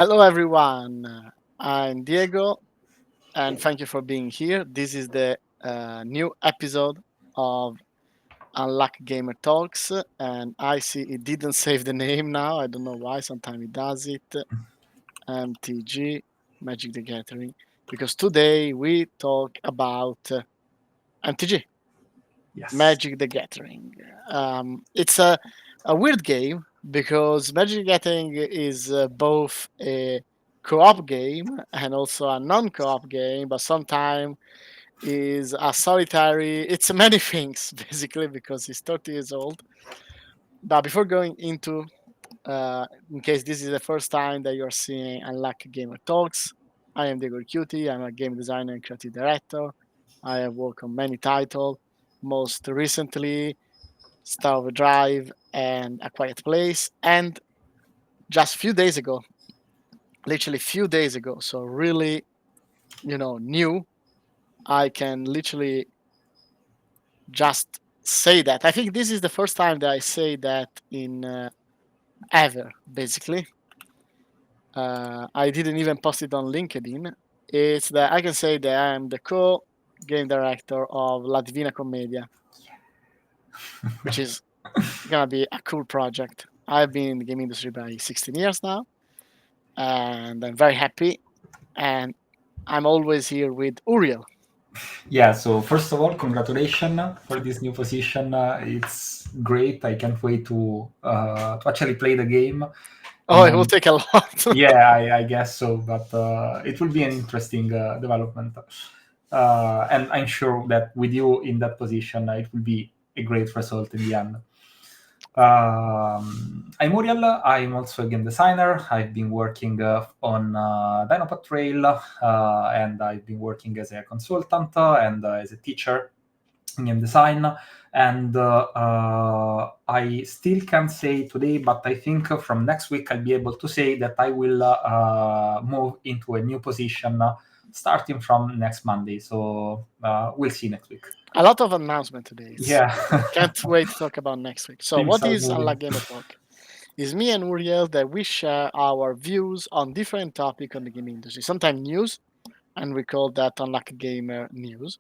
Hello, everyone. I'm Diego, and thank you for being here. This is the new episode of Unluck Gamer Talks, and I see it didn't save the name now. I don't know why. Sometimes it does it. MTG, Magic the Gathering, because today we talk about MTG, Yes. Magic the Gathering. It's a weird game because Magic the Gathering is both a co-op game and also a non-co-op game, but sometimes is a solitary. It's many things basically because it's 30 years old. But before going into, in case this is the first time that you're seeing Unluck Gamer Talks, I am Diego Cutie. I'm a game designer and creative director. I have worked on many titles. Most recently, Star of Drive and A Quiet Place, and just few days ago, literally few days ago, so really, new. I can literally just say that. I think this is the first time that I say that in ever, basically. I didn't even post it on LinkedIn. It's that I can say that I am the co-game director of La Divina Commedia, which is gonna be a cool project. I've been in the game industry by 16 years now, and I'm very happy. And I'm always here with Uriel. Yeah, so first of all, congratulations for this new position. It's great. I can't wait to actually play the game. Oh, it will And take a lot. yeah, I guess so, but it will be an interesting development. And I'm sure that with you in that position, it will be a great result in the end. I'm Muriel. I'm also a game designer. I've been working on Dino Patrol, and I've been working as a consultant and as a teacher in game design. And I still can't say today, but I think from next week I'll be able to say that I will move into a new position starting from next Monday. So we'll see next week. A lot of announcement today. Yeah, Can't wait to talk about next week. So, things what are is moving. Unlock Gamer Talk? It's me and Uriel that we share our views on different topics on the gaming industry. Sometimes news, and we call that Unlock Gamer News,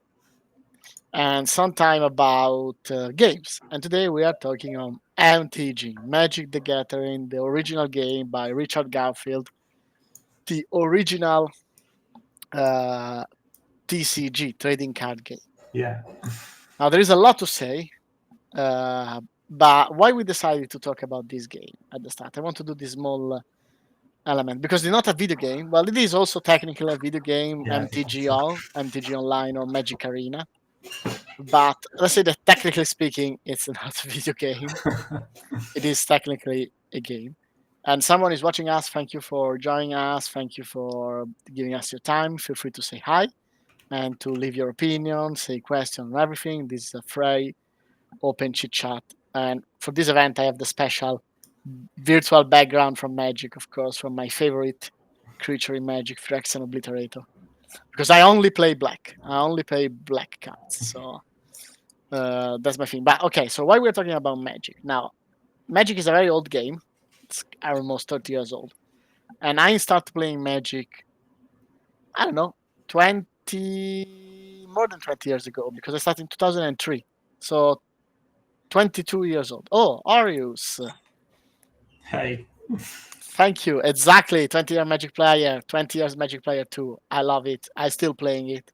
and sometime about games. And today we are talking on MTG, Magic the Gathering, the original game by Richard Garfield, the original uh, TCG, trading card game. Yeah. Now, there is a lot to say, uh, but why we decided to talk about this game at the start? I want to do this small element because it's not a video game. Well, it is also technically a video game, Yeah, I think MTG so. All, MTG Online, or Magic Arena. But let's say that technically speaking, it's not a video game. It is technically a game. And someone is watching us. Thank you for joining us. Thank you for giving us your time. Feel free to say hi and to leave your opinion, say question on everything. This is a free, open chit chat. And for this event, I have the special virtual background from Magic, of course, from my favorite creature in Magic, Phyrexian Obliterator. Because I only play black. I only play black cards. So that's my thing. But okay, so why we're talking about Magic now? Magic is a very old game. It's almost 30 years old, and I started playing Magic. I don't know, 20 more than 20 years ago because I started in 2003. So 22 years old. Oh, Arius. Hey. Thank you. Exactly. 20-year Magic player. 20 years Magic player too. I love it. I still playing it.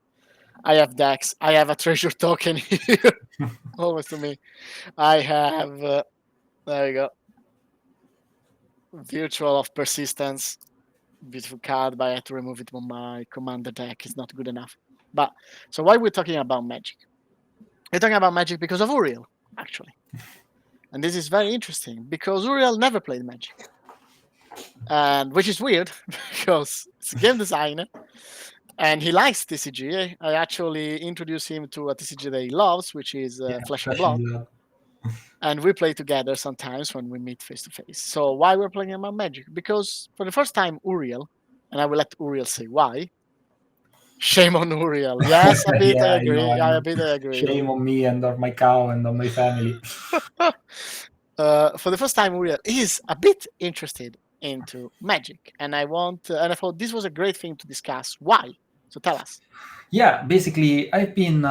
I have decks. I have a treasure token here. Always to me. I have. There you go. Virtual of Persistence. Beautiful card, but I had to remove it from my commander deck. It's not good enough. But so why we're talking about Magic? We're talking about Magic because of Uriel, actually. And this is very interesting because Uriel never played Magic. And which is weird because it's a game designer and he likes TCG. I actually introduced him to a TCG that he loves, which is Yeah, Flesh and Blood. flashing blood. And we play together sometimes when we meet face to face. So why we're playing about Magic? Because for the first time, Uriel, and I will let Uriel say why. Shame on Uriel. Yes, a bit I Yeah, agree. I Yeah, a know. bit I agree. Shame on me and on my cow and on my family. For the first time, Uriel is a bit interested into Magic, and I thought this was a great thing to discuss. Why? So tell us. Yeah, basically, I've been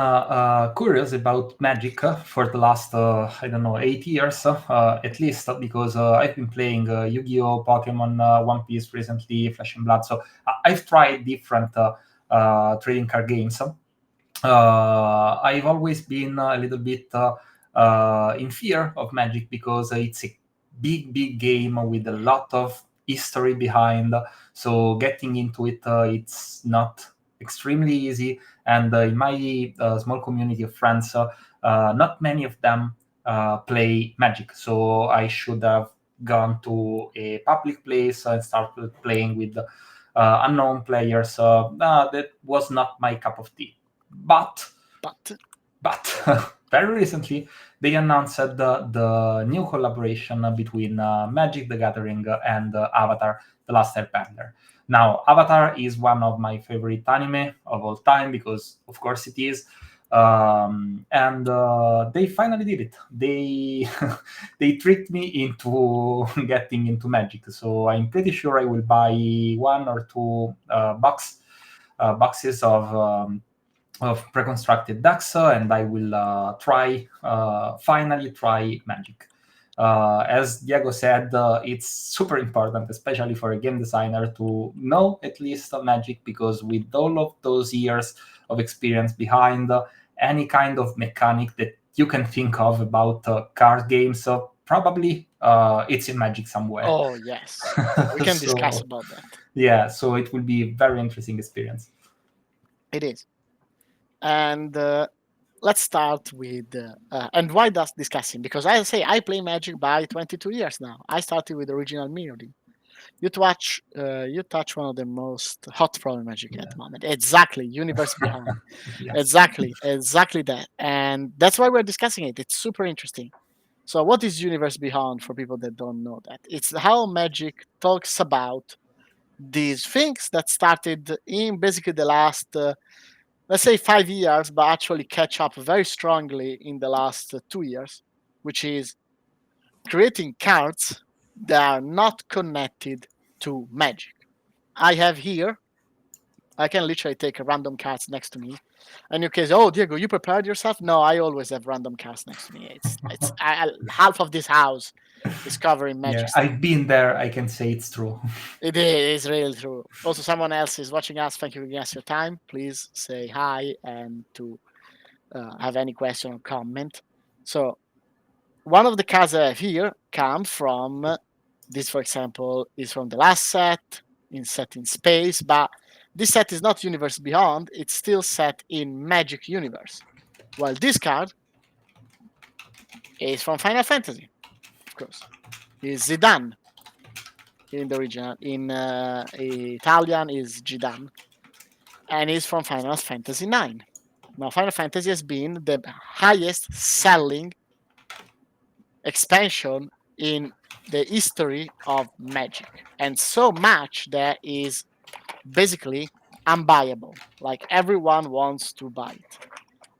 curious about Magic for the last, I don't know, 8 years at least, because I've been playing Yu-Gi-Oh, Pokemon, One Piece recently, Flesh and Blood. So I've tried different trading card games. I've always been a little bit in fear of Magic because it's a big game with a lot of history behind. So getting into it, it's not extremely easy. And in my small community of friends, not many of them play Magic. So I should have gone to a public place and started playing with unknown players. That was not my cup of tea. But But very recently they announced the new collaboration between Magic the Gathering and Avatar: The Last Airbender. Now, Avatar is one of my favorite anime of all time because, of course, it is. And they finally did it. They they tricked me into getting into Magic. So I'm pretty sure I will buy one or two boxes of pre-constructed decks, and I will finally try Magic. As Diego said, it's super important, especially for a game designer, to know at least Magic, because with all of those years of experience behind, any kind of mechanic that you can think of about card games, probably it's in Magic somewhere. oh yes, we can discuss So about that. yeah, so it will be a very interesting experience. It is. And let's start with and why does discussing? Because I say I play Magic by 22 years now. I started with original mirroring. You touch one of the most hot problem Magic at the moment. Exactly, Universe Beyond. Yes. Exactly that, and that's why we're discussing it. It's super interesting. So, what is Universe Beyond for people that don't know that? It's how Magic talks about these things that started in basically the last let's say 5 years, but actually catch up very strongly in the last 2 years, which is creating cards that are not connected to Magic. I have here, I can literally take a random cards next to me, and you can say, "Oh, Diego, you prepared yourself?" No, I always have random cards next to me. Half of this house is covering Magic Yeah, stuff. I've been there. I can say it's true. It is really true. Also, someone else is watching us. Thank you for giving us your time. Please say hi and to have any question or comment. So one of the cards I have here come from this, for example, is from the last set in space, but this set is not Universe Beyond. It's still set in Magic Universe. While this card is from Final Fantasy, of course. Is Zidane in the original. In Italian is Gidan, and is from Final Fantasy 9. Now, Final Fantasy has been the highest selling expansion in the history of Magic, and so much that is basically unbuyable. Like everyone wants to buy it.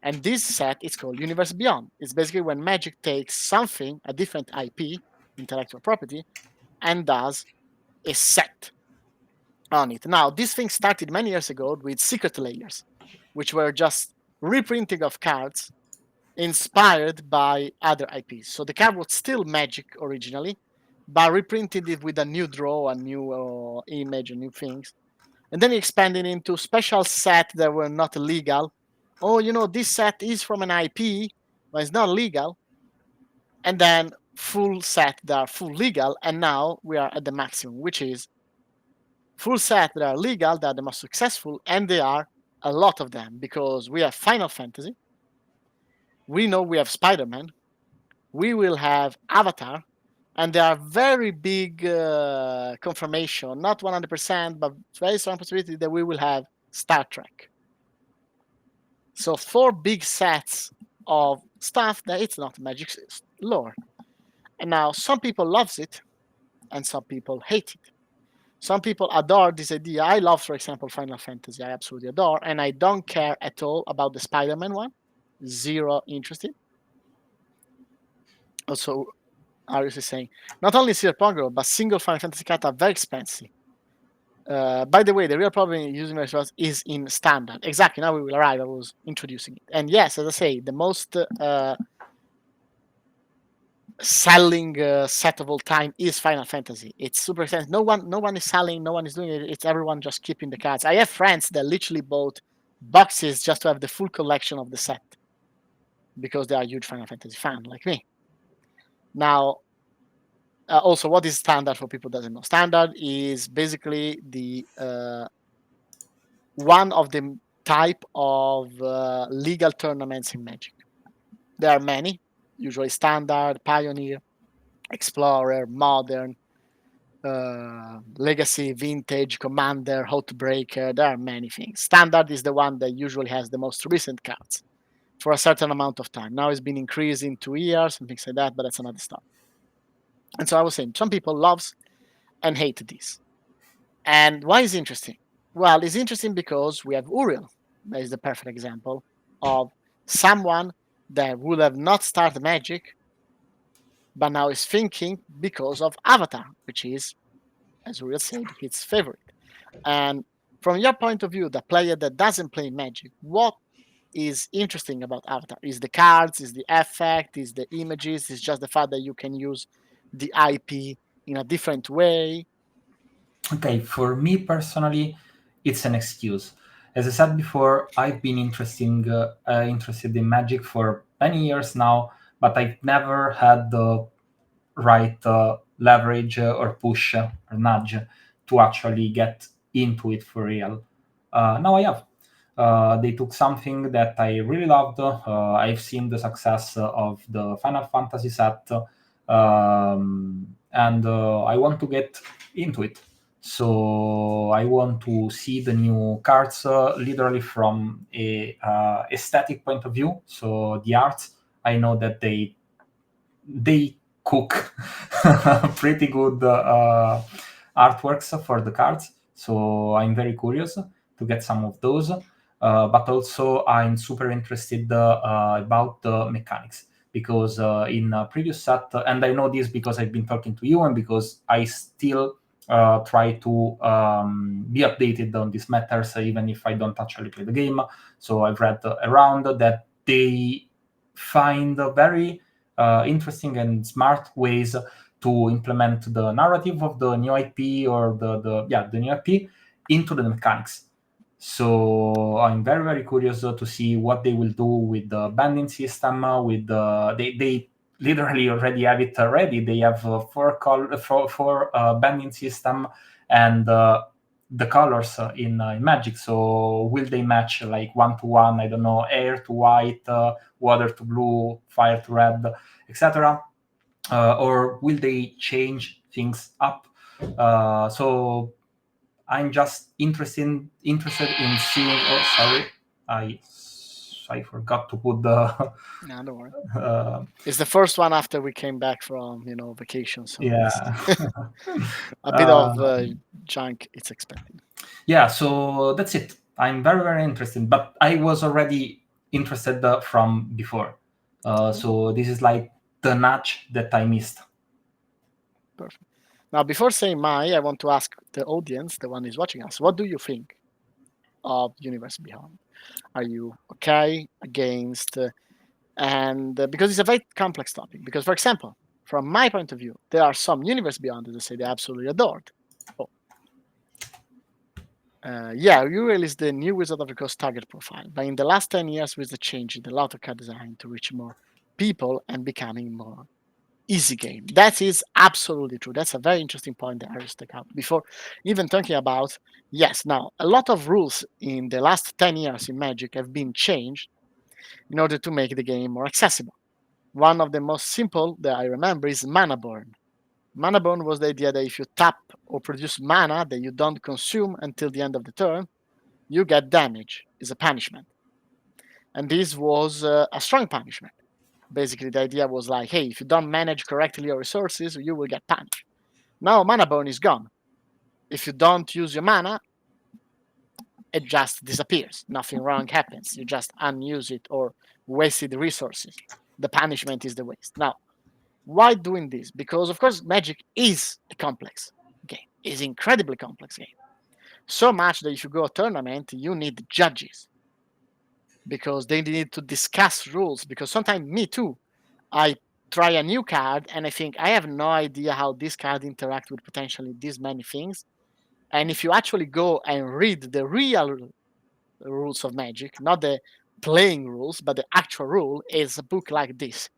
And this set is called Universe Beyond. It's basically when Magic takes something, a different IP, intellectual property, and does a set on it. Now, this thing started many years ago with secret layers, which were just reprinting of cards inspired by other IPs. So the card was still Magic originally, but reprinted it with a new draw, a new image, and new things. And then he expanded into special set that were not legal. Oh, this set is from an IP, but it's not legal. And then full set that are full legal. And now we are at the maximum, which is full set that are legal, that are the most successful, and they are a lot of them because we have Final Fantasy. We know we have Spider-Man. We will have Avatar, and there are very big confirmation, not 100%, but very strong possibility that we will have Star Trek. So 4 big sets of stuff that it's not Magic lore. And now some people loves it, and some people hate it. Some people adore this idea. I love, for example, Final Fantasy. I absolutely adore, and I don't care at all about the Spider-Man one. Zero interested. Also, Arius is saying, not only Cyberpunk, but single Final Fantasy cards are very expensive. By the way, the real problem in using resources is in standard. Exactly. Now we will arrive. I was introducing it, and yes, as I say, the most selling set of all time is Final Fantasy. It's super expensive. No one is selling. No one is doing it. It's everyone just keeping the cards. I have friends that literally bought boxes just to have the full collection of the set because they are huge Final Fantasy fan like me. Now, also, what is standard for people who doesn't know? Standard is basically the one of the type of legal tournaments in Magic. There are many, usually standard, pioneer, explorer, modern, legacy, vintage, commander, outbreaker. There are many things. Standard is the one that usually has the most recent cards for a certain amount of time. Now it's been increased in 2 years and things like that, but that's another stuff. And so I was saying, some people loves and hate this. And why is it interesting? Well, it's interesting because we have Uriel. That is the perfect example of someone that would have not started Magic, but now is thinking because of Avatar, which is, as Uriel said, his favorite. And from your point of view, the player that doesn't play Magic, what is interesting about Avatar? Is the cards, is the effect, is the images, is just the fact that you can use the IP in a different way. Okay, for me personally, it's an excuse. As I said before, I've been interested in Magic for many years now, but I've never had the right leverage or push or nudge to actually get into it for real. Now I have. They took something that I really loved. I've seen the success of the Final Fantasy set, and I want to get into it. So I want to see the new cards literally from a aesthetic point of view. So the arts, I know that they cook pretty good artworks for the cards. So I'm very curious to get some of those. But also I'm super interested about the mechanics because in a previous set, and I know this because I've been talking to you and because I still try to be updated on these matters, even if I don't actually play the game. So I've read around that they find a very interesting and smart ways to implement the narrative of the new IP or the new IP into the mechanics. So I'm very very curious to see what they will do with the banding system. With they literally already have it ready. They have four banding system and the colors in Magic. So will they match like 1-to-1? I don't know, air to white, water to blue, fire to red, etc. Or will they change things up? So I'm just interested in seeing. Oh, sorry, I forgot to put the. No, don't worry. Uh, It's the first one after we came back from vacation, so yeah. a bit of junk. It's expected. Yeah. So that's it. I'm very very interested, but I was already interested from before. So this is like the nudge that I missed. Perfect. Now, before saying I want to ask the audience, the one who's watching us, what do you think of Universe Beyond? Are you okay, against, and because it's a very complex topic? Because, for example, from my point of view, there are some Universe Beyond that say they absolutely adored. Oh, yeah, Uriel is the new Wizard of the Coast target profile, but in the last 10 years, Wizard changed a lot of card design to reach more people and becoming more easy game. That is absolutely true. That's a very interesting point that I stuck out before even talking about. Yes, now a lot of rules in the last 10 years in Magic have been changed in order to make the game more accessible. One of the most simple that I remember is Mana Burn. Mana Burn was the idea that if you tap or produce mana that you don't consume until the end of the turn, you get damage. Is a punishment. And this was a strong punishment. Basically, the idea was like, hey, if you don't manage correctly your resources, you will get punished. Now, mana burn is gone. If you don't use your mana, it just disappears. Nothing wrong happens. You just unuse it or wasted resources. The punishment is the waste. Now, Why doing this? Because of course Magic is a complex game. It's incredibly complex game. So much that if you go a tournament, you need judges because they need to discuss rules. Because sometimes me too, I try a new card and I think I have no idea how this card interact with potentially these many things. And if you actually go and read the real rules of Magic, not the playing rules, but the actual rule, is a book like this.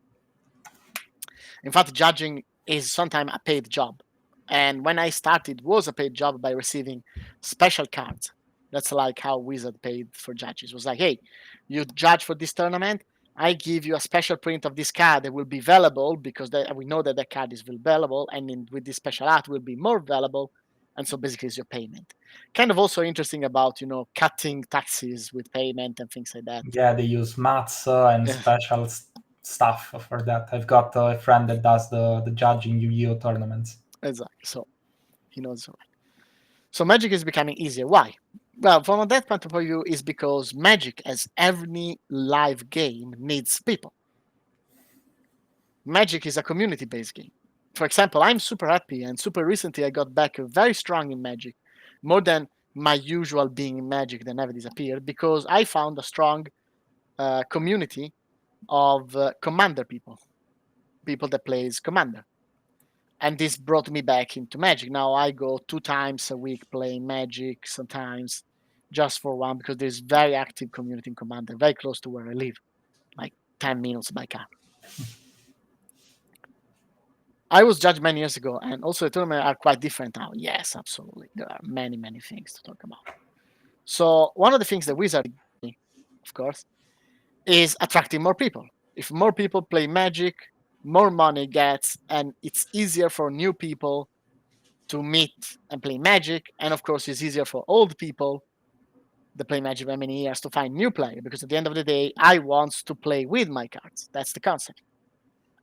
In fact, judging is sometimes a paid job. And when I started, it was a paid job by receiving special cards. That's like how Wizard paid for judges. It was like, hey, you judge for this tournament. I give you a special print of this card that will be valuable because we know that the card is valuable, and with this special art will be more valuable. And so basically, it's your payment. Kind of also interesting about cutting taxes with payment and things like that. Yeah, they use maths and special stuff for that. I've got a friend that does the judging Yu-Gi-Oh tournaments. Exactly. So he knows. So Magic is becoming easier. Why? Well, from that point of view, is because Magic, as every live game, needs people. Magic is a community-based game. For example, I'm super happy and super recently I got back very strong in Magic, more than my usual being in Magic that never disappeared, because I found a strong community of Commander people that plays Commander. And this brought me back into Magic. Now I go 2 times a week playing Magic, sometimes just for one, because there's very active community in Commander, very close to where I live, like 10 minutes by car. I was judged many years ago, and also the tournaments are quite different now. Yes, absolutely. There are many, many things to talk about. So one of the things that Wizard, of course, is attracting more people. If more people play Magic, more money gets, and it's easier for new people to meet and play Magic. And of course, it's easier for old people that play Magic for many years to find new players, because at the end of the day, I want to play with my cards. That's the concept.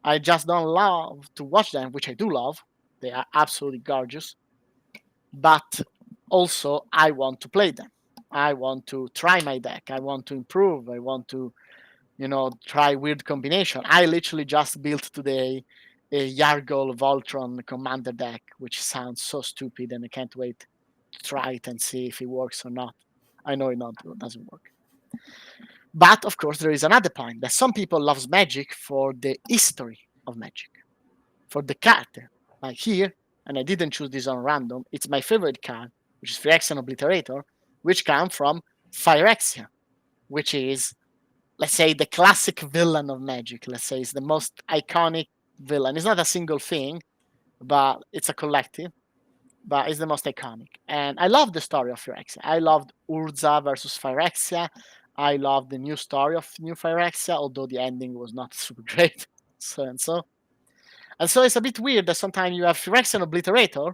I just don't love to watch them, which I do love. They are absolutely gorgeous. But also, I want to play them. I want to try my deck. I want to improve. I want to, try weird combination. I literally just built today a Yargol Voltron commander deck, which sounds so stupid, and I can't wait to try it and see if it works or not. I know it doesn't work. But of course, there is another point that some people loves Magic for the history of Magic, for the card. Like here, and I didn't choose this on random. It's my favorite card, which is Phyrexian Obliterator, which comes from Phyrexia, which is, let's say, the classic villain of Magic. Let's say it's the most iconic villain. It's not a single thing, but it's a collective. But it's the most iconic. And I love the story of Phyrexia. I loved Urza versus Phyrexia. I love the new story of New Phyrexia, although the ending was not super great. So and so. And so it's a bit weird that sometimes you have Phyrexian Obliterator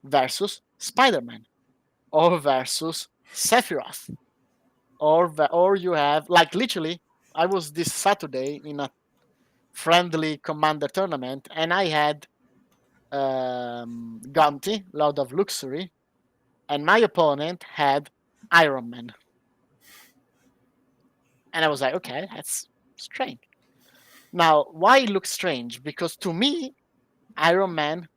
versus Spider-Man, or versus Sephiroth, or you have, like, literally, I was this Saturday in a friendly Commander tournament, and I had Gunty, Lord of Luxury, and my opponent had Iron Man. And I was like, okay, that's strange. Now, why it looks strange? Because to me, Iron Man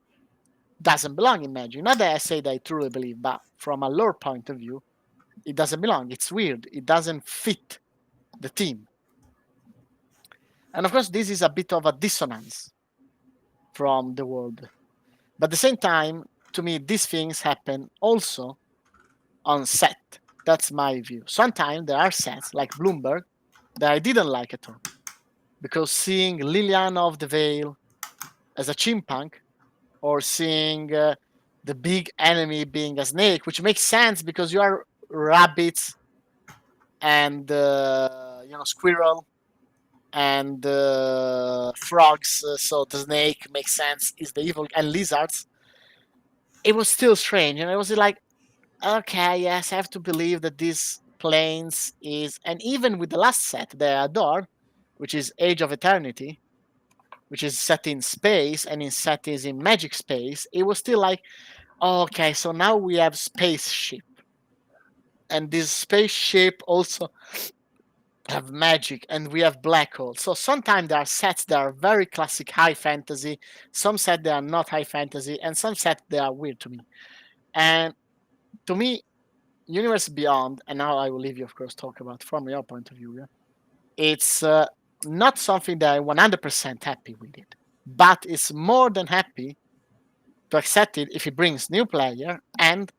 doesn't belong in Magic. Not that I say that I truly believe, but from a lore point of view, it doesn't belong. It's weird. It doesn't fit the team. And of course, this is a bit of a dissonance from the world. But at the same time, to me, these things happen also on set. That's my view. Sometimes there are sets like Bloomberg that I didn't like at all, because seeing Liliana of the Veil as a chimpank, or seeing the big enemy being a snake, which makes sense because you are rabbits and squirrel and frogs, so the snake makes sense, is the evil, and lizards. It was still strange, and it was like, okay, yes, I have to believe that this planes is, and even with the last set that I adore, which is Age of Eternity, which is set in space and in set is in magic space, it was still like, oh, okay, so now we have spaceship, and this spaceship also have magic, and we have black hole. So sometimes there are sets that are very classic high fantasy, some sets that are not high fantasy, and some sets that are weird to me. And to me, Universe Beyond, and now I will leave you, of course, talk about from your point of view. Yeah? It's not something that I'm 100% happy with it, but it's more than happy to accept it if it brings new player, and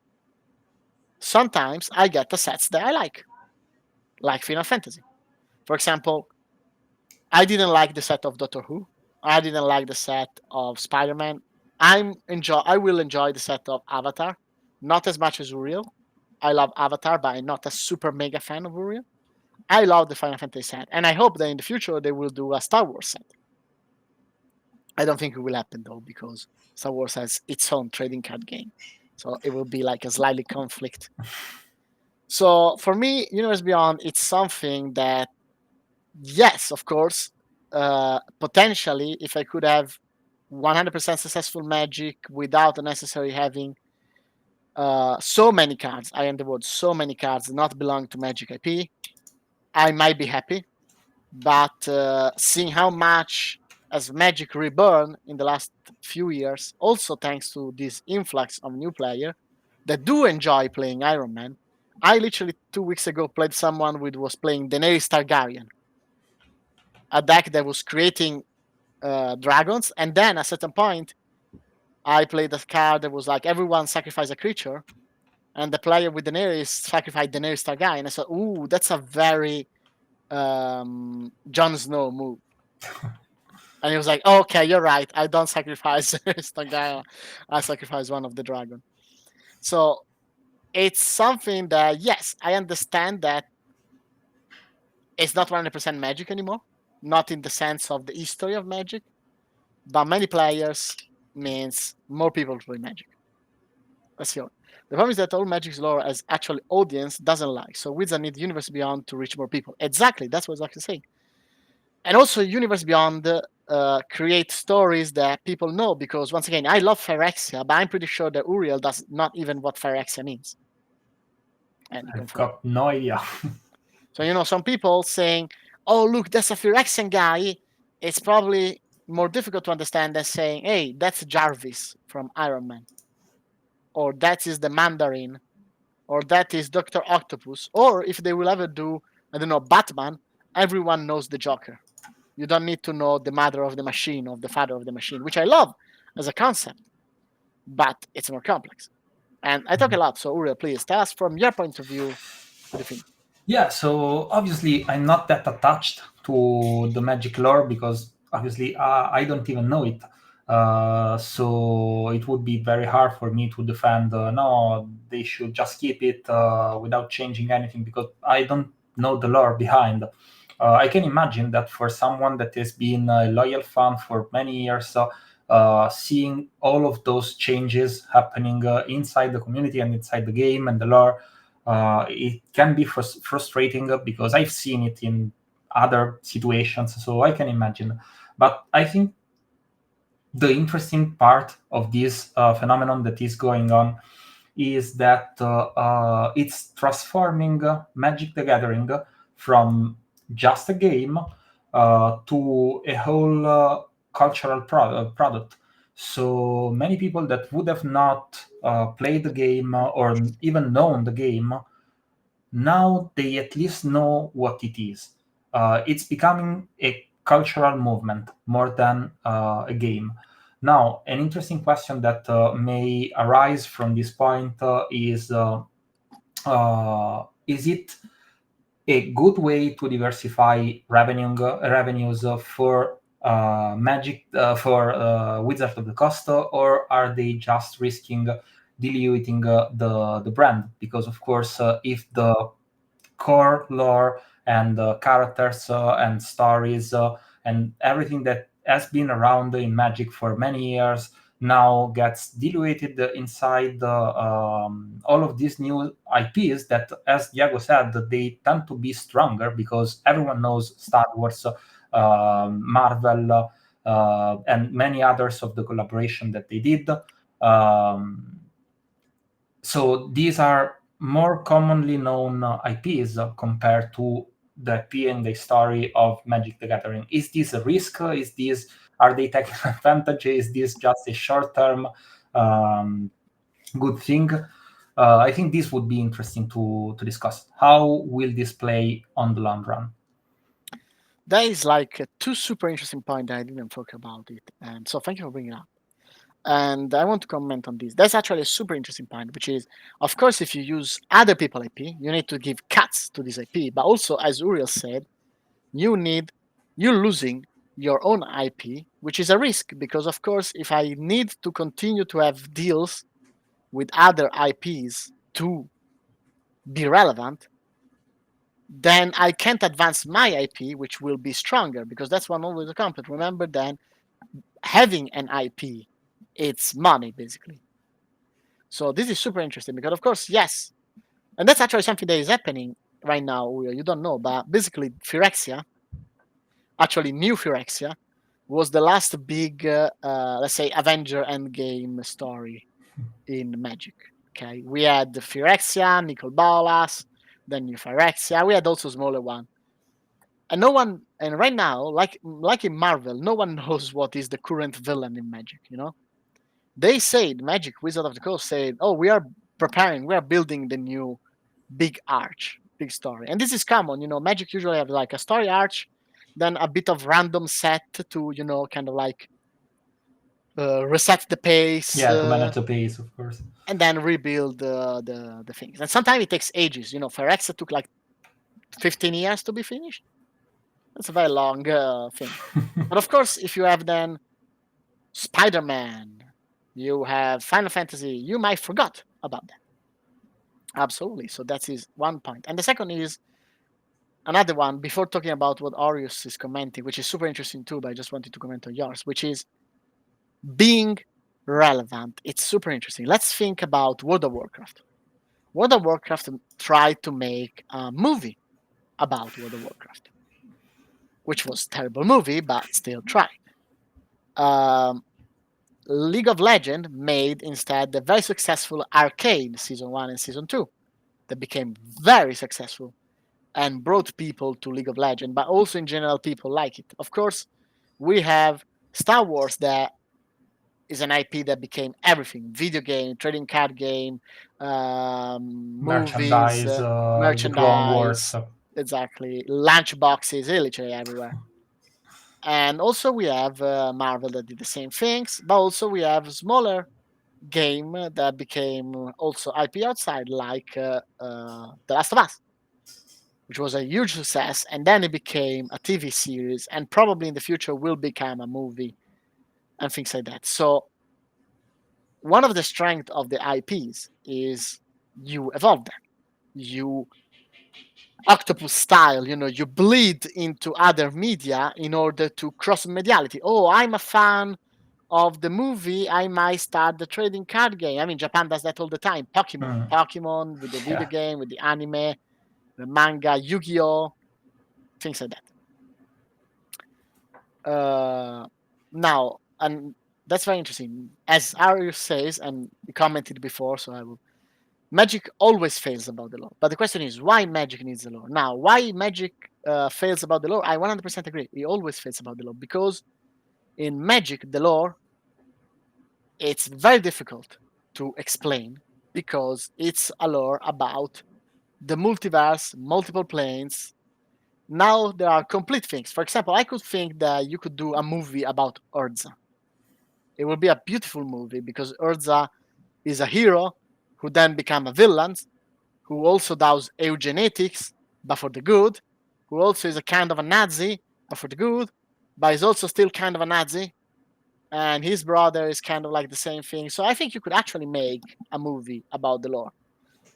sometimes I get the sets that I like Final Fantasy. For example, I didn't like the set of Doctor Who. I didn't like the set of Spider-Man. I will enjoy the set of Avatar, not as much as Uriel. I love Avatar, but I'm not a super mega fan of Uriel. I love the Final Fantasy set, and I hope that in the future they will do a Star Wars set. I don't think it will happen though, because Star Wars has its own trading card game, so it will be like a slightly conflict. So for me, Universe Beyond, it's something that, yes, of course, potentially, if I could have 100% successful Magic without necessarily having so many cards, I am the word so many cards not belong to Magic IP, I might be happy. But seeing how much as Magic Reborn in the last few years, also thanks to this influx of new player that do enjoy playing Iron Man, I literally 2 weeks ago played someone who was playing Daenerys Targaryen, a deck that was creating dragons, and then at a certain point, I played a card that was like everyone sacrifice a creature, and the player with Daenerys sacrificed Daenerys Targaryen. I said, "Ooh, that's a very Jon Snow move." And he was like, oh, "Okay, you're right. I don't sacrifice Targaryen. I sacrifice one of the dragon." So it's something that, yes, I understand that it's not 100% Magic anymore, not in the sense of the history of Magic, but many players means more people play Magic. That's the only. The problem is that all Magic's lore as actual audience doesn't like. So Wizard need Universe Beyond to reach more people. Exactly, that's what Zach is saying. And also Universe Beyond create stories that people know, because once again, I love Phyrexia, but I'm pretty sure that Uriel does not even what Phyrexia means. And he I've confirmed. got no idea. So some people saying, "Oh, look, that's a Phyrexian guy." It's probably more difficult to understand than saying, "Hey, that's Jarvis from Iron Man," or "That is the Mandarin," or "That is Doctor Octopus," or if they will ever do, I don't know, Batman, everyone knows the Joker. You don't need to know the mother of the machine or the father of the machine, which I love as a concept, but it's more complex. And I talk a lot, so Uriel, please tell us from your point of view what do you think. Yeah, so obviously I'm not that attached to the Magic lore because obviously I don't even know it. So it would be very hard for me to defend. No, they should just keep it without changing anything because I don't know the lore behind. I can imagine that for someone that has been a loyal fan for many years, seeing all of those changes happening inside the community and inside the game and the lore, it can be frustrating because I've seen it in other situations, so I can imagine. But I think the interesting part of this phenomenon that is going on is that it's transforming Magic the Gathering from just a game to a whole cultural product. So many people that would have not played the game or even known the game, now they at least know what it is. It's becoming a cultural movement more than a game. Now, an interesting question that may arise from this point is it a good way to diversify revenues for Magic for Wizards of the Coast, or are they just risking diluting the brand? Because of course, if the core lore and characters and stories and everything that has been around in Magic for many years now gets diluted inside all of these new IPs that, as Diego said, they tend to be stronger because everyone knows Star Wars, Marvel, and many others of the collaboration that they did. So these are more commonly known IPs compared to the IP and the story of Magic the Gathering? Is this a risk? Are they taking advantage? Is this just a short-term good thing? I think this would be interesting to discuss. How will this play on the long run? That is like two super interesting points that I didn't talk about it, and so thank you for bringing it up. And I want to comment on this. That's actually a super interesting point, which is, of course, if you use other people IP, you need to give cuts to this IP. But also, as Uriel said, you're losing your own IP, which is a risk because, of course, if I need to continue to have deals with other IPs to be relevant, then I can't advance my IP, which will be stronger because that's one always a conflict. Remember, then having an IP, it's money basically. So this is super interesting because, of course, yes, and that's actually something that is happening right now. You don't know, but basically, Phyrexia, actually, new Phyrexia, was the last big, let's say, Avenger Endgame story in Magic. Okay, we had the Phyrexia, Nicol Bolas, then new Phyrexia. We had also smaller one, and no one. And right now, like in Marvel, no one knows what is the current villain in Magic. They said Magic Wizard of the Coast said, "Oh, we are building the new big arch, big story." And this is common, Magic usually have like a story arch, then a bit of random set to, kind of like reset the pace, Yeah, to manage the pace, of course. and then rebuild the things. And sometimes it takes ages. Phyrexa took like 15 years to be finished. That's a very long thing. But of course, if you have then Spider-Man, you have Final Fantasy, you might forgot about that. Absolutely. So that is one point. And the second is another one, before talking about what Arius is commenting, which is super interesting too, but I just wanted to comment on yours, which is being relevant. It's super interesting. Let's think about World of Warcraft. World of Warcraft tried to make a movie about World of Warcraft, which was a terrible movie, but still tried. Um, League of Legends made instead the very successful Arcade Season 1 and Season 2 that became very successful and brought people to League of Legends, but also in general, people like it. Of course, we have Star Wars that is an IP that became everything: video game, trading card game, movies, Merchandise, the Clone Wars. merchandise, exactly, lunch boxes, literally everywhere. And also we have Marvel that did the same things, but also we have smaller game that became also IP outside, like The Last of Us, which was a huge success, and then it became a TV series, and probably in the future will become a movie and things like that. So one of the strengths of the IPs is you evolve them. You octopus style, you bleed into other media in order to cross mediality. Oh, I'm a fan of the movie, I might start the trading card game. I mean, Japan does that all the time. Pokemon with the video Yeah. game, with the anime, the manga, Yu-Gi-Oh, things like that. Now, and that's very interesting. As Arius says, and he commented before, so I will. Magic always fails about the lore, but the question is why Magic needs the lore. Now, why Magic fails about the lore? I 100% agree. It always fails about the lore because in Magic, the lore it's very difficult to explain because it's a lore about the multiverse, multiple planes. Now there are complete things. For example, I could think that you could do a movie about Urza. It would be a beautiful movie because Urza is a hero who then become a villain, who also does eugenetics, but for the good, who also is a kind of a Nazi, but for the good, but is also still kind of a Nazi, and his brother is kind of like the same thing. So I think you could actually make a movie about the lore.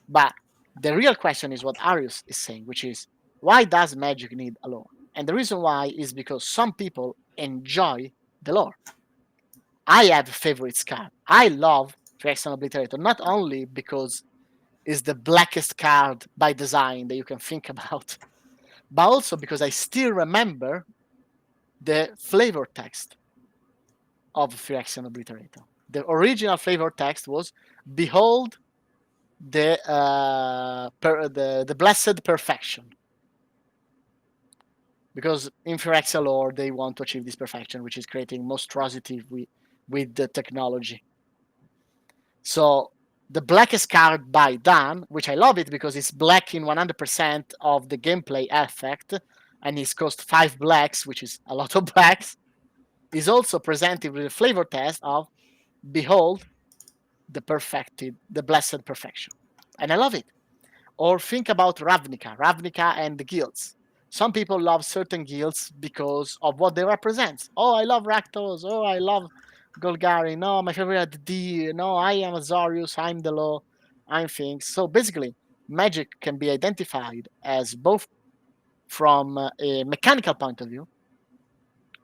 But the real question is what Arius is saying, which is why does Magic need a lore? And the reason why is because some people enjoy the lore. I have a favorite card. I love Phyrexian Obliterator, not only because it's the blackest card by design that you can think about, but also because I still remember the flavor text of Phyrexian Obliterator. The original flavor text was "Behold the blessed perfection." because in Phyrexia lore they want to achieve this perfection, which is creating monstrosity with the technology. So the blackest card by Dan, which I love it because it's black in 100% of the gameplay effect, and it's cost 5 blacks, which is a lot of blacks, is also presented with a flavor test of behold the blessed perfection. And I love it. Or think about Ravnica and the guilds. Some people love certain guilds because of what they represent. Oh, I love Rakdos. Oh, I love Golgari. No, my favorite D. No, I am Azorius. I'm the law. I'm things. So basically, magic can be identified as both from a mechanical point of view,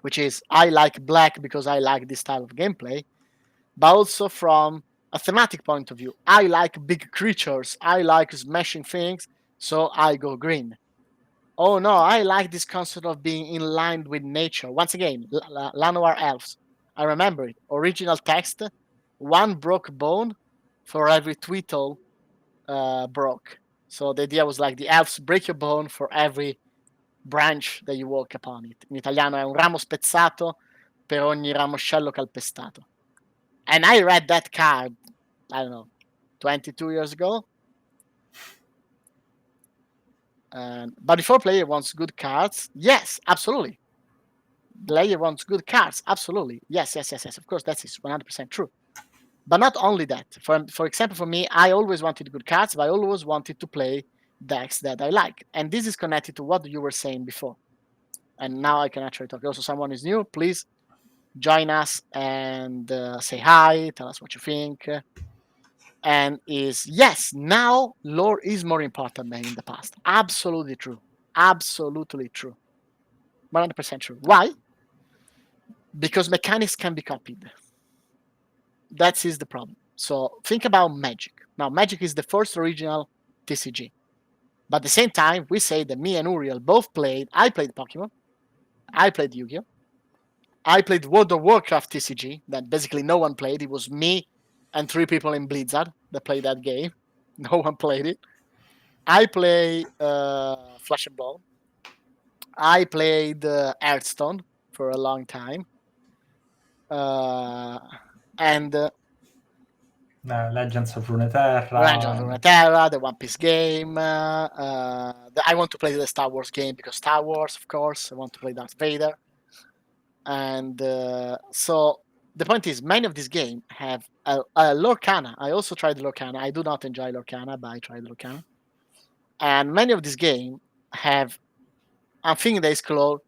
which is I like black because I like this style of gameplay, but also from a thematic point of view. I like big creatures. I like smashing things, so I go green. Oh no, I like this concept of being in line with nature. Once again, Llanowar elves. I remember it. Original text: one broke bone for every Tweetle broke. So the idea was like the elves break your bone for every branch that you walk upon it. In italiano è un ramo spezzato per ogni ramoscello calpestato. And I read that card, I don't know, 22 years ago. But before player wants good cards, yes, absolutely. Player wants good cards, absolutely. Yes. Of course, that is 100% true. But not only that. For example, for me, I always wanted good cards, but I always wanted to play decks that I like. And this is connected to what you were saying before. And now I can actually talk. Also, someone is new, please join us and say hi, tell us what you think. And is yes, now lore is more important than in the past. Absolutely true. Absolutely true. 100% true. Why? Because mechanics can be copied. That is the problem. So think about Magic. Now, Magic is the first original TCG. But at the same time, we say that me and Uriel both played. I played Pokemon. I played Yu-Gi-Oh! I played World of Warcraft TCG that basically no one played. It was me and 3 people in Blizzard that played that game. No one played it. I play Flash and Ball. I played Hearthstone for a long time. And Legends of Legends of Runeterra. Runeterra, the One Piece game. I want to play the Star Wars game because Star Wars, of course. I want to play Darth Vader. And so the point is, many of these games have a Lorcana. I also tried Lorcana. I do not enjoy Lorcana, but I tried Lorcana. And many of these games have a thing that is called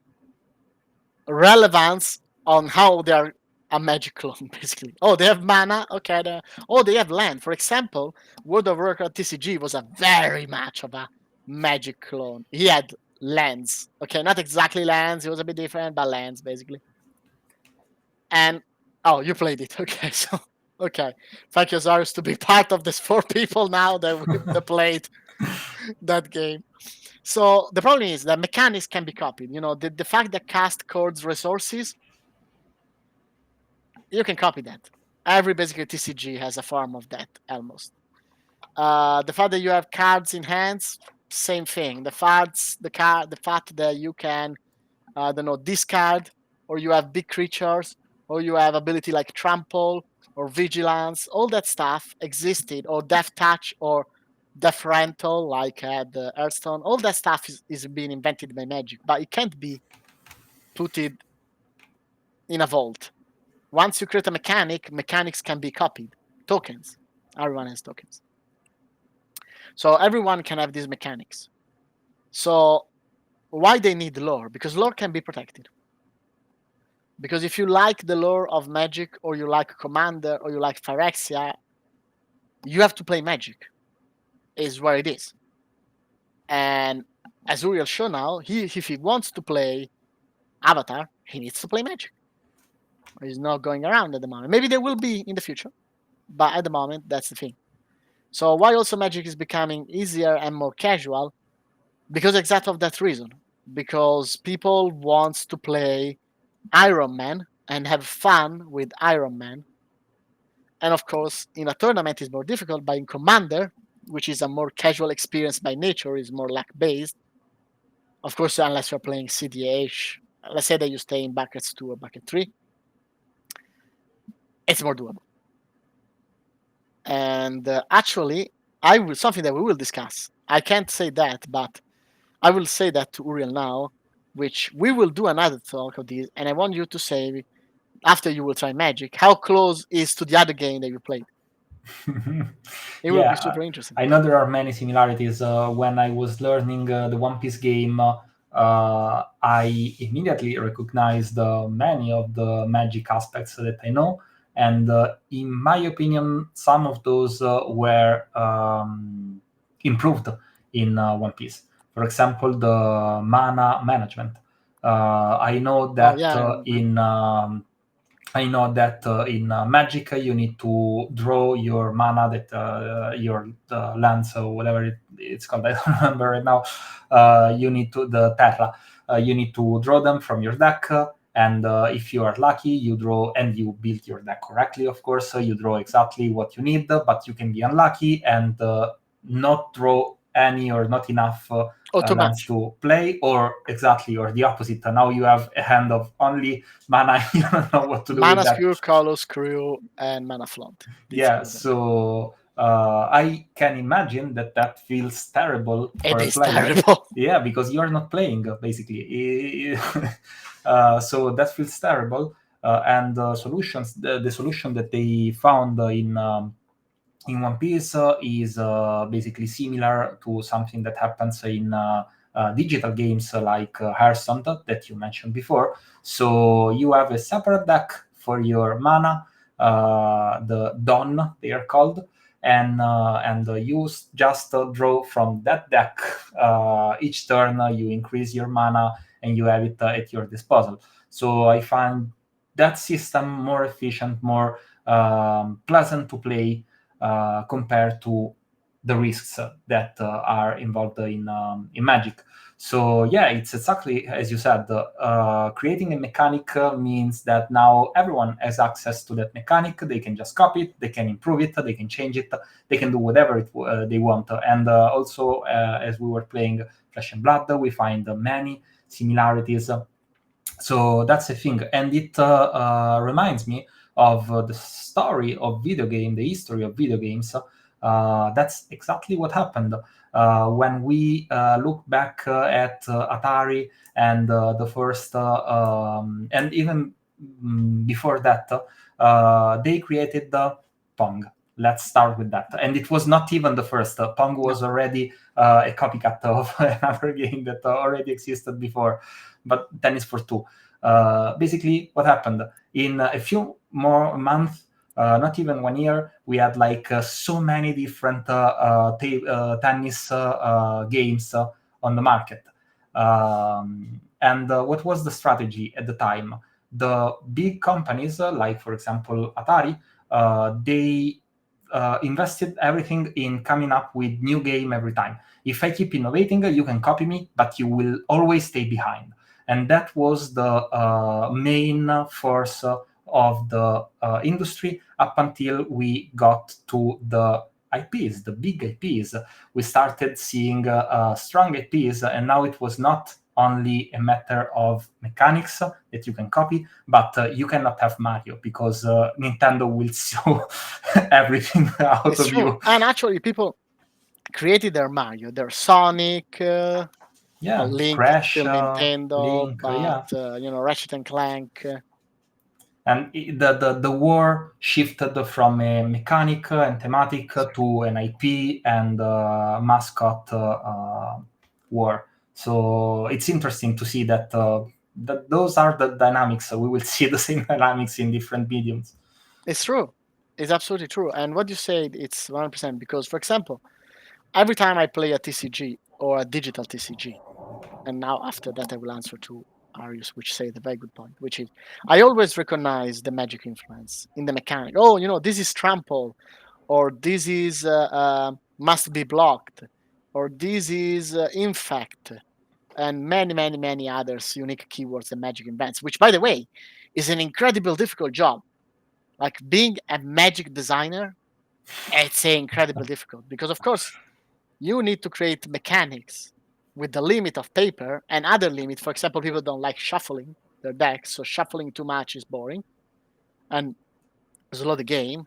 relevance on how they are a magic clone, basically. Oh, they have mana. Okay. They have land. For example, World of Warcraft TCG was a very much of a magic clone. He had lands. Okay, not exactly lands. It was a bit different, but lands, basically. And oh, you played it. Okay, so okay. Thank you, Zarius, to be part of this 4 people now that played that game. So the problem is that mechanics can be copied. You know, the fact that cast codes resources, you can copy that. Every basically TCG has a form of that almost. The fact that you have cards in hands, same thing. The fact that you can, I don't know, discard, or you have big creatures, or you have ability like trample or vigilance. All that stuff existed, or death touch, or death rental, like the Hearthstone. All that stuff is being invented by Magic, but it can't be put it in a vault. Once you create a mechanics can be copied. Tokens. Everyone has tokens. So everyone can have these mechanics. So why they need lore? Because lore can be protected. Because if you like the lore of Magic, or you like Commander, or you like Phyrexia, you have to play Magic. Is where it is. And as Uriel showed now, if he wants to play Avatar, he needs to play Magic. He's not going around at the moment. Maybe there will be in the future, but at the moment, that's the thing. So why also Magic is becoming easier and more casual? Because exactly of that reason. Because people want to play Iron Man and have fun with Iron Man. And of course, in a tournament is more difficult, but in Commander, which is a more casual experience by nature, is more luck based. Of course, unless you're playing CDH, let's say that you stay in buckets 2 or bucket 3, it's more doable. And actually, something that we will discuss. I can't say that, but I will say that to Uriel now, which we will do another talk of this, and I want you to say, after you will try Magic, how close is to the other game that you played. It will be Yeah, super interesting. I know there are many similarities. When I was learning the One Piece game, I immediately recognized many of the magic aspects that I know. And in my opinion, some of those were improved in One Piece. For example, the mana management. I know Oh that yeah, in Magic you need to draw your mana that your lands or whatever it's called. I don't remember right now. You need to the Terra. You need to draw them from your deck. And if you are lucky, you draw and you build your deck correctly. Of course, you draw exactly what you need, but you can be unlucky and not draw any or not enough oh too lands much. to play, or exactly or the opposite. Now you have a hand of only mana. You don't know what to do with Mana that. Screw, Color Screw, and Mana Flaunt. These Yeah, are the. so I can imagine that feels terrible It for a is player. terrible. Yeah, because you're not playing basically. So that feels terrible. And the solution that they found in One Piece is basically similar to something that happens in digital games like Hearthstone that you mentioned before. So you have a separate deck for your mana, the Dawn they are called, and you just draw from that deck. Each turn you increase your mana and you have it at your disposal. So I find that system more efficient, more pleasant to play compared to the risks that are involved in Magic. So yeah, it's exactly as you said. Creating a mechanic means that now everyone has access to that mechanic. They can just copy it, they can improve it, they can change it, they can do whatever they want. And also, as we were playing Flesh and Blood, we find many similarities. So that's the thing, and it reminds me of the story of the history of video games. That's exactly what happened when we look back at Atari and the first, and even before that, they created the Pong. Let's start with that. And it was not even the first. Pong No, was already a copycat of another game that already existed before, but tennis for two. Basically, what happened in a few more months, not even 1 year, we had like so many different tennis games on the market. And what was the strategy at the time? The big companies, like for example Atari, they invested everything in coming up with new game every time. If I keep innovating, you can copy me, but you will always stay behind. And that was the main force of the industry up until we got to the IPs, the big IPs. We started seeing strong IPs, and now it was not only a matter of mechanics that you can copy, but you cannot have Mario because Nintendo will sue everything out it's of true. you. And actually, people created their Mario, their Sonic, Yeah, Link, Crash, still Nintendo, Link, but yeah. Ratchet and Clank. And the war shifted from a mechanic and thematic to an IP and mascot war. So it's interesting to see that those are the dynamics. So we will see the same dynamics in different mediums. It's true. It's absolutely true. And what you said, it's 100% because, for example, every time I play a TCG or a digital TCG, and now after that I will answer to Arius, which said a very good point, which is I always recognize the magic influence in the mechanic. Oh, this is trample, or this is must be blocked, or this is infect, and many, many, many others unique keywords and magic invents, which, by the way, is an incredible difficult job. Like being a magic designer, it's incredibly difficult because, of course, you need to create mechanics with the limit of paper and other limit. For example, people don't like shuffling their decks, so shuffling too much is boring and slow the game.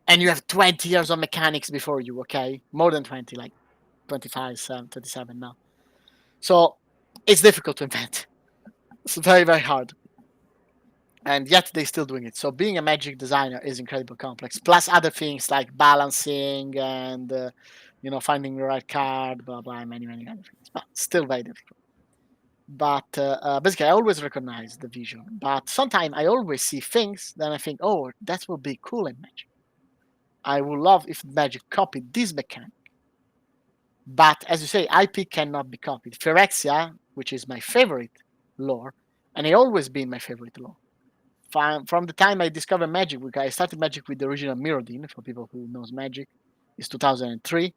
And you have 20 years of mechanics before you, okay? More than 20, like 25, 27 now. So it's difficult to invent. It's very, very hard. And yet they're still doing it. So being a Magic designer is incredibly complex. Plus other things like balancing and finding the right card, blah blah, many many other things. But still very difficult. But basically, I always recognize the vision. But sometimes I always see things, then I think, oh, that would be cool in Magic. I would love if Magic copied this mechanic. But as you say, IP cannot be copied. Phyrexia, which is my favorite lore, and it always been my favorite lore. From the time I discovered Magic, I started Magic with the original Mirrodin. For people who knows Magic, it's 2003.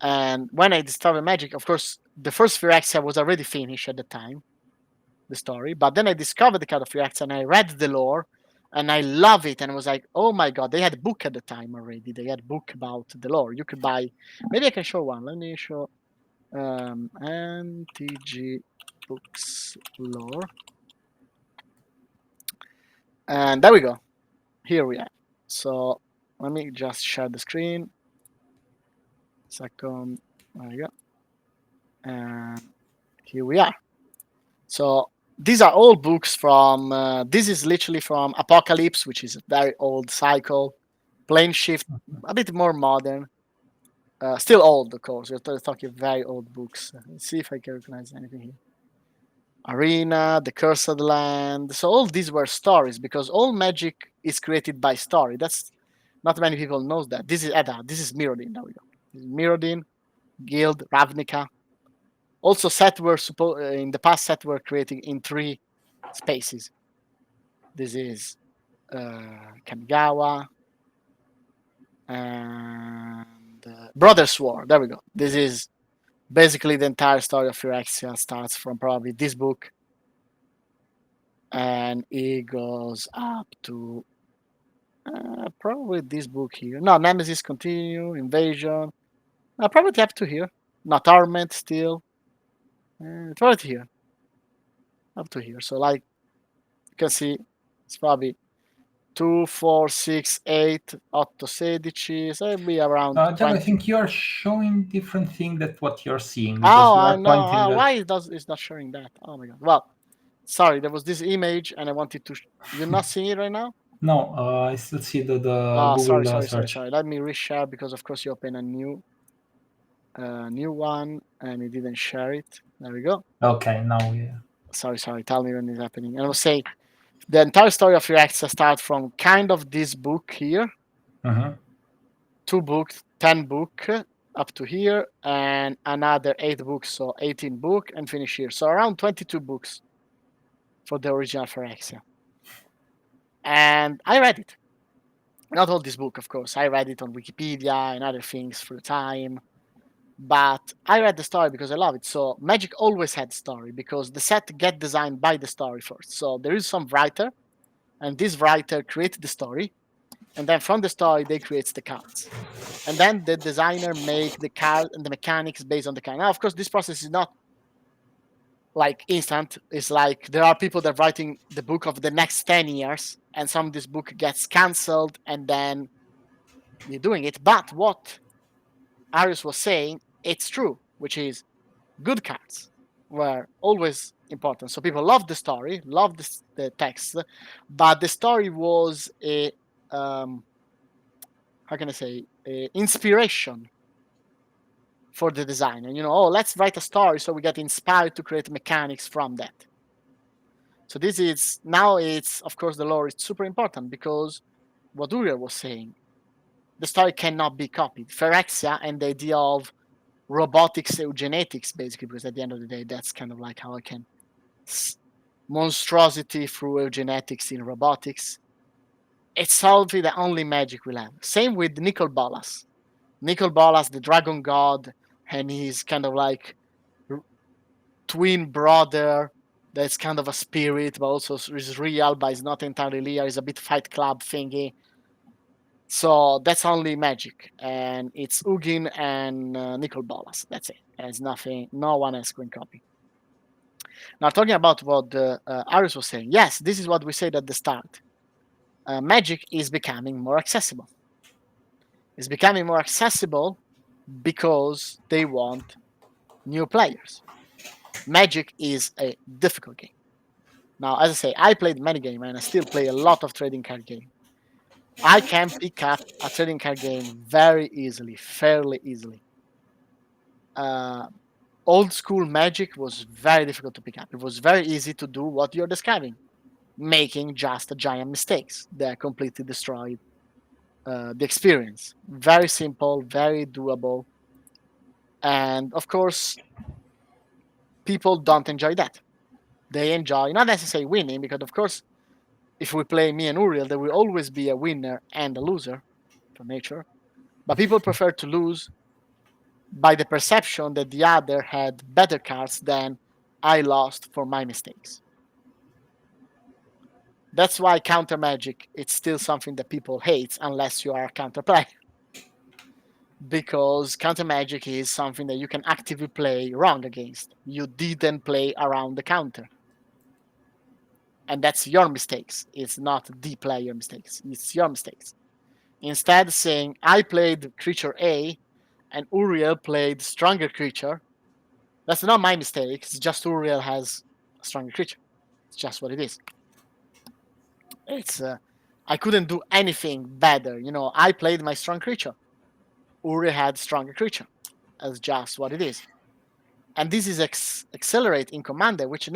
And when I discovered Magic, of course, the first Phyrexia was already finished at the time, the story. But then I discovered the card of Phyrexia and I read the lore, and I love it. And I was like, oh my god, they had a book at the time already. They had a book about the lore. You could buy. Maybe I can show one. Let me show MTG books lore. And there we go. Here we are. So let me just share the screen. Second, there you go. And here we are. So these are all books from, this is literally from Apocalypse, which is a very old cycle. Plane Shift, a bit more modern. Still old, of course. We're talking very old books. Let's see if I can recognize anything here. Arena, The Cursed Land. So all these were stories because all Magic is created by story. That's not many people knows that. This is Edda. This is Mirrodin. There we go. This is Mirrodin, Guild, Ravnica. Also, set were in the past. Set were created in 3 spaces. This is Kamigawa and Brothers War. There we go. This is basically the entire story of Phyrexia. Starts from probably this book, and it goes up to probably this book here. No, Nemesis Continue, Invasion. Probably up to here. Not Torment still. Probably here. Up to here. So like you can see, it's probably 2, 4, 6, 8, 8, 16. So it'll be around Gian, 20. I think you are showing different thing than what you're seeing because Oh, you I are know. pointing. Why it's not showing that? Oh my god. Well, sorry, there was this image and I wanted to. You're not seeing it right now? No, I still see the Oh, Google sorry. search. Let me reshare because of course you open a new one and it didn't share it. There we go. Okay, now yeah. Sorry. Tell me when it's happening. And I will say the entire story of React starts from kind of this book here. Mm-hmm. 2 books, 10 book up to here, and another 8 books, so 18 book, and finish here. So around 22 books for the original Phyrexia. And I read it. Not all this book, of course. I read it on Wikipedia and other things for the time. But I read the story because I love it. So Magic always had story because the set get designed by the story first. So there is some writer, and this writer creates the story, and then from the story they creates the cards. And then the designer make the card and the mechanics based on the card. Now, of course, this process is not like instant. It's like there are people that are writing the book of the next 10 years, and some of this book gets cancelled, and then you're doing it. But what Arius was saying, it's true, which is good cards were always important. So people love the story, love the text, but the story was a how can I say inspiration for the designer. Oh, let's write a story so we get inspired to create mechanics from that. So this is now it's of course the lore is super important because what Uriel was saying, the story cannot be copied. Phyrexia and the idea of robotics eugenetics, basically, because at the end of the day, that's kind of like how I can monstrosity through eugenetics in robotics. It's solving the only Magic we'll have. Same with Nicol Bolas. Nicol Bolas, the dragon god, and he's kind of like twin brother that's kind of a spirit, but also is real, but it's not entirely real. It's a bit Fight Club thingy. So that's only Magic, and it's Ugin and Nicol Bolas. That's it. There's nothing. No one else can copy. Now talking about what Arius was saying. Yes, this is what we said at the start. Magic is becoming more accessible. It's becoming more accessible because they want new players. Magic is a difficult game. Now, as I say, I played many games and I still play a lot of trading card games. I can pick up a trading card game very easily, fairly easily. Uh, Old school Magic was very difficult to pick up. It was very easy to do what you're describing, making just giant mistakes that completely destroyed the experience. Very simple, very doable. And of course, people don't enjoy that. They enjoy not necessarily winning, because of course, if we play me and Uriel, there will always be a winner and a loser from nature. But people prefer to lose by the perception that the other had better cards than I lost for my mistakes. That's why counter magic it's still something that people hate unless you are a counter player. Because counter magic is something that you can actively play wrong against. You didn't play around the counter. And that's your mistakes. It's not the player mistakes. It's your mistakes. Instead, saying I played creature A and Uriel played stronger creature, that's not my mistake. It's just Uriel has a stronger creature. It's just what it is. It's I couldn't do anything better. I played my strong creature. Uriel had stronger creature. That's just what it is. And this is accelerate in Commander, which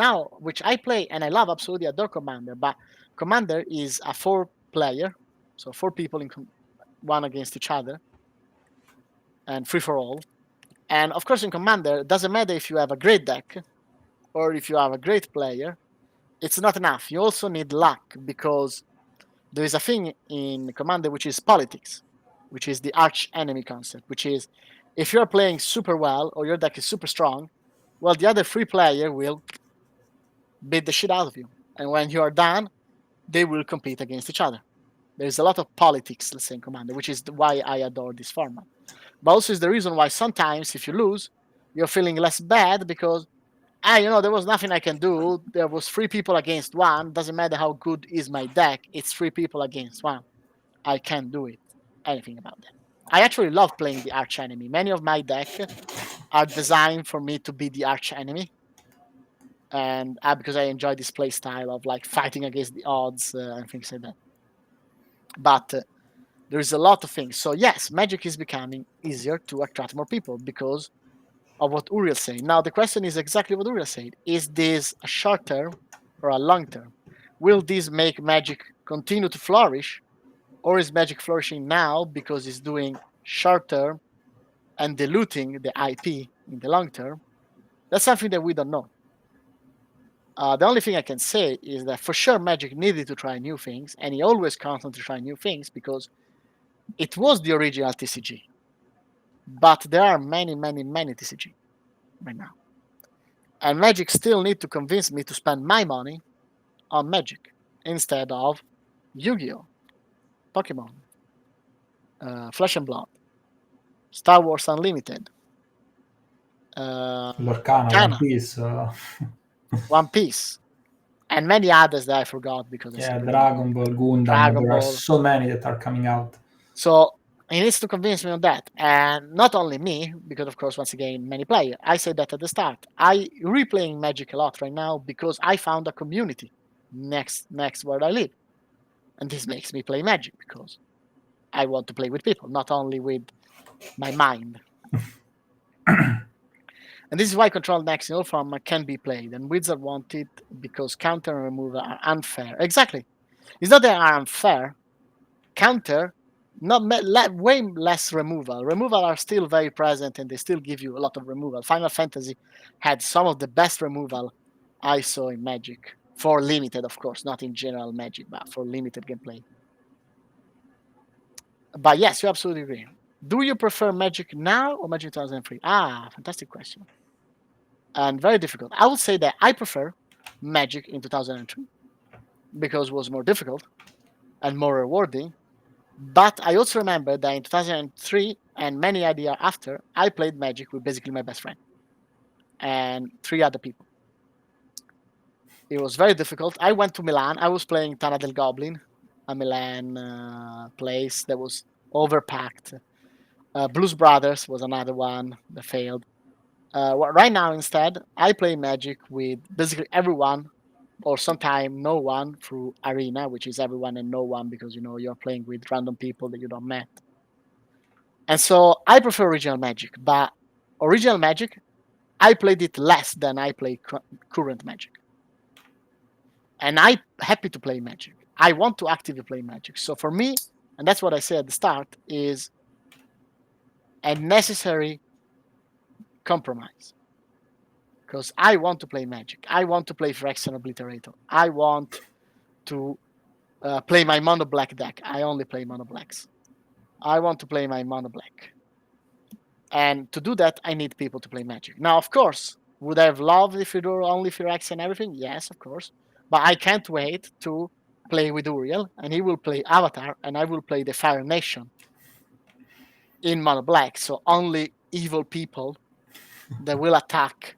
I play and I love, absolutely adore Commander. But Commander is a 4-player, so 4 people one against each other, and free for all. And of course, in Commander, it doesn't matter if you have a great deck or if you have a great player. It's not enough. You also need luck, because there is a thing in Commander which is politics, which is the arch enemy concept, which is if you're playing super well or your deck is super strong, well, the other 3 player will beat the shit out of you. And when you are done, they will compete against each other. There's a lot of politics, let's say, in Commander, which is why I adore this format. But also is the reason why sometimes if you lose, you're feeling less bad because there was nothing I can do. There was 3 people against one. Doesn't matter how good is my deck. It's 3 people against one. I can't do it. Anything about that. I actually love playing the arch enemy. Many of my deck are designed for me to be the arch enemy, and because I enjoy this play style of like fighting against the odds and things like that. But there's a lot of things. So yes, Magic is becoming easier to attract more people because of what Uriel said. Now the question is exactly what Uriel said. Is this a short term or a long term? Will this make Magic continue to flourish, or is Magic flourishing now because it's doing short term and diluting the IP in the long term? That's something that we don't know. The only thing I can say is that for sure Magic needed to try new things, and he always constantly try new things because it was the original TCG. But there are many, many, many TCG right now. And Magic still need to convince me to spend my money on Magic instead of Yu-Gi-Oh, Pokemon, Flesh and Blood, Star Wars Unlimited, Lorcana, One Arcana, Piece, One Piece, and many others that I forgot because I yeah, simply don't know. Dragon Ball, Gundam. Dragon There are Ball. so many that are coming out. So he needs to convince me on that, and not only me, because of course, once again, many players. I said that at the start. I replaying Magic a lot right now because I found a community next where I live, and this makes me play Magic because I want to play with people, not only with my mind. And this is why Control Next in all form can be played, and Wizard want it because counter and removal are unfair. Exactly. It's not that they are unfair. Counter, not way less removal. Removal are still very present, and they still give you a lot of removal. Final Fantasy had some of the best removal I saw in Magic. For limited, of course, not in general Magic, but for limited gameplay. But yes, you absolutely agree. Do you prefer Magic now or Magic 2003? Fantastic question. And very difficult. I would say that I prefer Magic in 2003 because it was more difficult and more rewarding. But I also remember that in 2003 and many other years after, I played Magic with basically my best friend and 3 other people. It was very difficult. I went to Milan. I was playing Tana del Goblin, a Milan place that was overpacked. Blues Brothers was another one that failed. Right now, instead, I play Magic with basically everyone, or sometimes no one, through Arena, which is everyone and no one because you're playing with random people that you don't met. And so I prefer original Magic, but original Magic, I played it less than I play current Magic. And I'm happy to play Magic. I want to actively play Magic. So for me, and that's what I said at the start, is a necessary compromise. Because I want to play Magic. I want to play Phyrexian Obliterator. I want to play my mono black deck. I only play mono blacks. I want to play my mono black. And to do that, I need people to play Magic. Now, of course, would I have loved if you do only Phyrexian and everything? Yes, of course. But I can't wait to play with Uriel, and he will play Avatar, and I will play the Fire Nation in mono black. So only evil people that will attack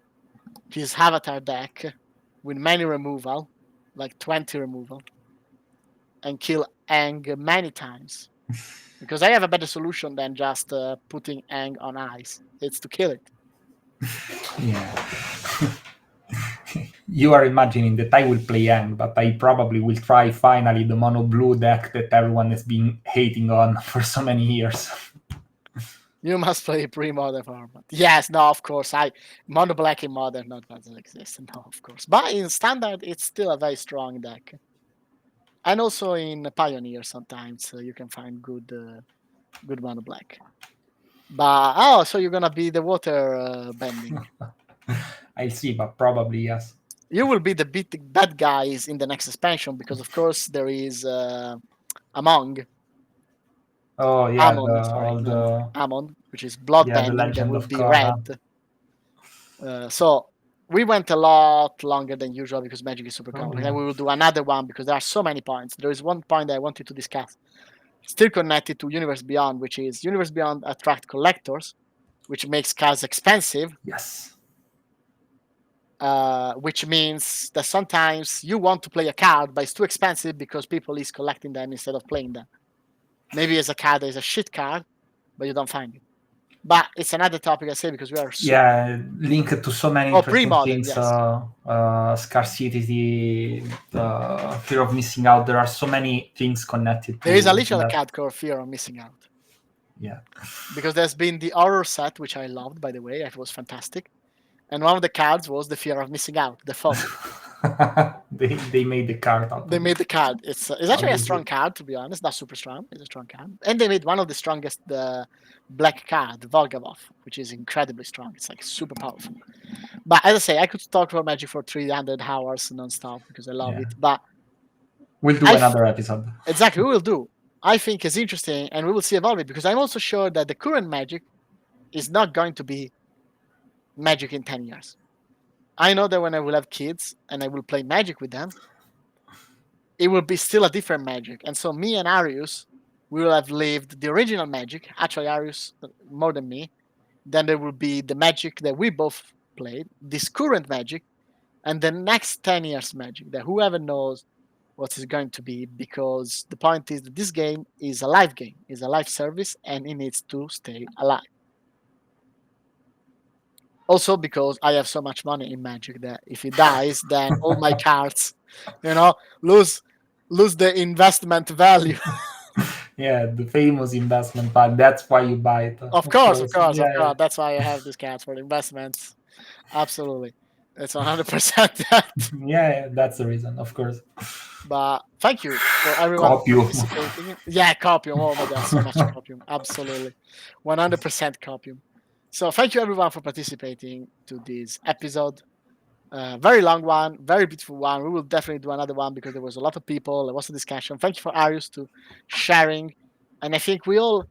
his Avatar deck with many removal, like 20 removal, and kill Aang many times. Because I have a better solution than just putting Aang on ice. It's to kill it. Yeah. You are imagining that I will play Yang, but I probably will try finally the mono blue deck that everyone has been hating on for so many years. You must play pre-modern format. Yes, no, of course. Mono black in modern not doesn't exist. No, of course. But in standard, it's still a very strong deck. And also in Pioneer, sometimes you can find good mono black. But so you're gonna be the water bending. I'll see, but probably yes. You will be the bad guys in the next expansion because, of course, there is Among Oh yeah, Amon. Sorry, all no, the Amon, which is blood yeah, the bending. That Legend will of be Korra. red. So we went a lot longer than usual because Magic is super Oh, complex, yeah. and we will do another one because there are so many points. There is one point that I wanted to discuss, still connected to Universe Beyond, which is Universe Beyond attract collectors, which makes cards expensive. Yes. Which means that sometimes you want to play a card, but it's too expensive because people is collecting them instead of playing them. Maybe as a card that is a shit card, but you don't find it. But it's another topic I say because we are Yeah, linked to so many interesting pre-modern, things. yes. Scarcity, fear of missing out. There are so many things connected There is a to literal that. card called Fear of Missing Out. Yeah. Because there's been the horror set, which I loved, by the way. It was fantastic. And one of the cards was the Fear of Missing Out, the FOMO. they made the card out. They of made the card. It's actually a this strong book. card, to be honest. Not super strong. It's a strong card. And they made one of the strongest black card, Volgavoth, which is incredibly strong. It's like super powerful. But as I say, I could talk about Magic for 300 hours non-stop because I love Yeah. it. But We'll do another episode. exactly, we will do. I think it's interesting, and we will see evolve it because I'm also sure that the current Magic is not going to be Magic in 10 years. I know that when I will have kids and I will play Magic with them, it will be still a different Magic. And so me and Arius, we will have lived the original Magic. Actually, Arius more than me. Then there will be the Magic that we both played, this current Magic, and the next 10 years Magic that whoever knows what is going to be, because the point is that this game is a live game, is a live service, and it needs to stay alive. Also because I have so much money in Magic that if it dies, then all my cards, lose the investment value. Yeah, the famous investment pack. That's why you buy it. Of course, of course, of Yeah, course. That's why I have these cards for investments. Absolutely. It's 100% that. yeah, that's the reason, of course. But thank you for everyone Copium. participating. Yeah, Copium. Oh my god, so much Copium. Absolutely. 100% Copium. So thank you everyone for participating to this episode. Very long one, very beautiful one. We will definitely do another one because there was a lot of people. There was a discussion. Thank you for Arius to sharing. And I think we all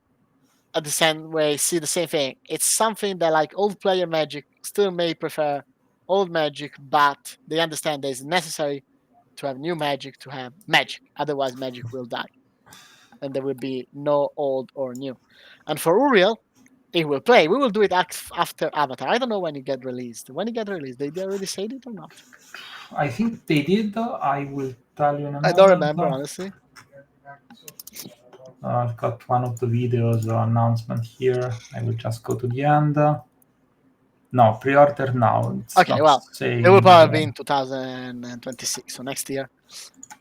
at the same way see the same thing. It's something that like old player Magic still may prefer old Magic, but they understand that it's necessary to have new Magic to have Magic. Otherwise, Magic will die. and there will be no old or new. And for Uriel, he will play. We will do it after Avatar. I don't know when it get released. When it get released, they already said it or not? I think they did. I will tell you in a I don't moment. remember honestly. I've got one of the videos announcement here. I will just go to the end. No, pre-order now. It's Okay, not well, it will saying. probably be in 2026, so next year.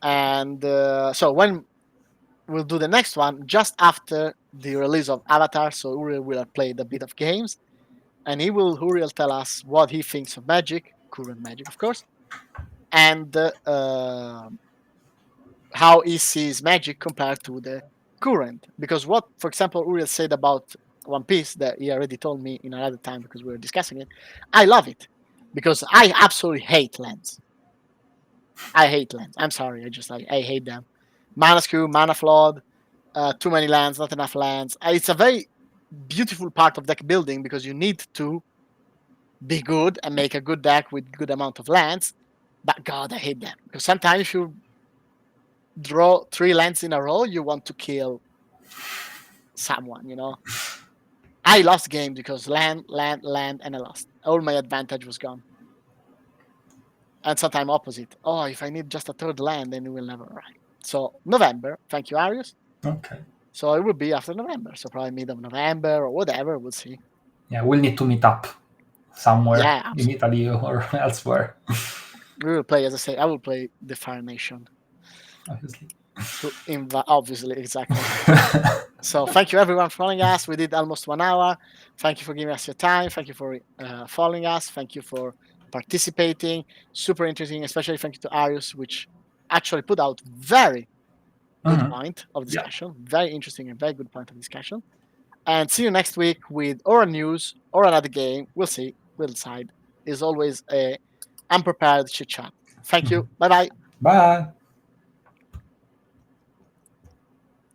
And so when we'll do the next one, just after the release of Avatar, so Uriel will have played a bit of games, and Uriel tell us what he thinks of Magic, current Magic, of course, and how he sees Magic compared to the current. Because what, for example, Uriel said about One Piece that he already told me in another time because we were discussing it, I love it because I absolutely hate lands. I hate lands. I'm sorry, I hate them. Mana skew, mana flawed, too many lands, not enough lands. It's a very beautiful part of deck building because you need to be good and make a good deck with good amount of lands. But God, I hate them because sometimes if you draw 3 lands in a row, you want to kill someone. I lost games because land, and I lost. All my advantage was gone. And sometimes opposite. Oh, if I need just a third land, then it will never ride. So November. Thank you, Arius. Okay. So it will be after November. So probably mid of November or whatever. We'll see. Yeah, we'll need to meet up somewhere Yeah, in Italy or elsewhere. we will play, as I say, I will play the Fire Nation. Obviously. Obviously, exactly. So thank you everyone for following us. We did almost 1 hour. Thank you for giving us your time. Thank you for following us. Thank you for participating. Super interesting, especially thank you to Arius, which actually put out very good point of discussion. Yeah. Very interesting and very good point of discussion. And see you next week with or a news or another game. We'll see. We'll decide. It's always a unprepared chit chat. Thank you. Bye-bye. Bye.